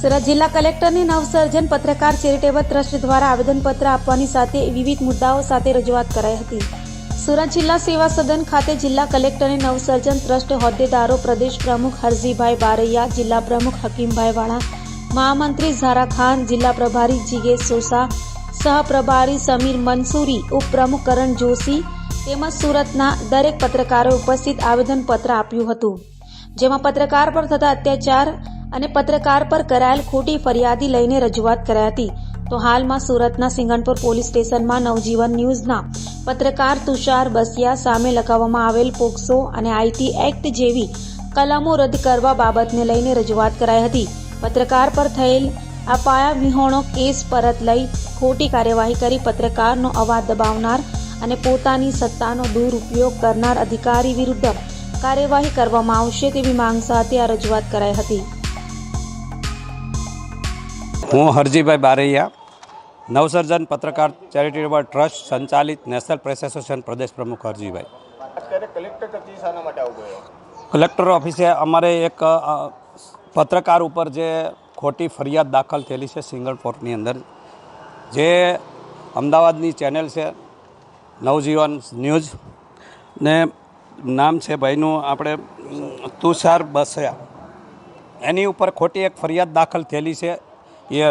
સુરત જિલ્લા કલેક્ટરની નવસર્જન પત્રકાર charitable trust દ્વારા આવેદનપત્ર આપવાની સાથે વિવિધ મુદ્દાઓ સાથે રજૂઆત કરાઈ હતી. સુરત જિલ્લા સેવા સદન ખાતે જિલ્લા કલેક્ટરની નવસર્જન ટ્રસ્ટ હોદ્દેદારો પ્રદેશ પ્રમુખ હરજીભાઈ બારૈયા, જિલ્લા પ્રમુખ હકીમભાઈ વાળા, મહામંત્રી ઝારા ખાન, જિલ્લા પ્રભારી જીગેશ સોસા, સહપ્રભારી સમીર મંસૂરી, ઉપપ્રમુખ કરણ જોશી તેમજ સુરતના દરેક પત્રકારોએ ઉપસ્થિત આવેદનપત્ર આપ્યું હતું, જેમાં પત્રકાર પર થતા અત્યાચાર અને પત્રકાર પર કરાયેલ ખોટી ફરિયાદી લઈને રજૂઆત કરાઈ હતી. તો હાલમાં સુરતના સિંગણપુર પોલીસ સ્ટેશનમાં નવજીવન ન્યૂઝના પત્રકાર તુષાર બસિયા સામે લગાવવામાં આવેલ પોક્સો અને આઈટી એક્ટ જેવી કલમો રદ કરવા બાબતને લઈને રજૂઆત કરાઈ હતી. પત્રકાર પર થયેલ આ પાયા વિહોણો કેસ પરત લઈ ખોટી કાર્યવાહી કરી પત્રકારનો અવાજ દબાવનાર અને પોતાની સત્તાનો દુરુપયોગ કરનાર અધિકારી વિરુદ્ધ કાર્યવાહી કરવામાં આવશે તેવી માંગ સાથે આ રજૂઆત કરાઈ હતી. હું હરજીભાઈ બારૈયા, નવસર્જન પત્રકાર ચેરિટેબલ ટ્રસ્ટ સંચાલિત નેશનલ પ્રેસ એસોસિએશન પ્રદેશ પ્રમુખ હરજીભાઈ. કલેક્ટર ઓફિસે અમારે એક પત્રકાર ઉપર જે ખોટી ફરિયાદ દાખલ થયેલી છે સિંગણપોરની અંદર, જે અમદાવાદની ચેનલ છે નવજીવન ન્યૂઝ ને નામ છે ભાઈનું આપણે તુષાર બસિયા, એની ઉપર ખોટી એક ફરિયાદ દાખલ થયેલી છે. એ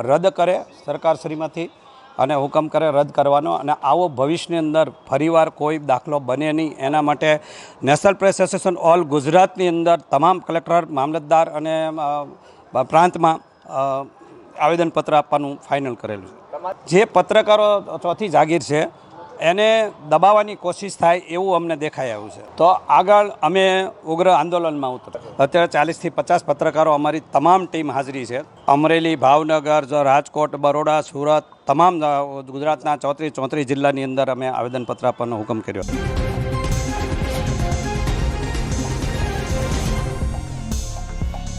રદ કરે સરકારશ્રીમાંથી અને હુકમ કરે રદ કરવાનો, અને આવો ભવિષ્યની અંદર ફરીવાર કોઈ દાખલો બને નહીં એના માટે નેશનલ પ્રેસ એસોસિએશન ઓલ ગુજરાતની અંદર તમામ કલેક્ટર, મામલતદાર અને પ્રાંતમાં આવેદનપત્ર આપવાનું ફાઇનલ કરેલું છે. જે પત્રકારો ચોથી જાગીર છે એને દબાવવાની કોશિશ થાય એવું અમને દેખાઈ આવ્યું છે. તો આગળ અમે ઉગ્ર આંદોલનમાં ઉતરે. અત્યારે 40થી 50 પત્રકારો અમારી તમામ ટીમ હાજરી છે. અમરેલી, ભાવનગર, રાજકોટ, બરોડા, સુરત, તમામ ગુજરાતના 34 જિલ્લાની અંદર અમે આવેદનપત્ર આપવાનો હુકમ કર્યો.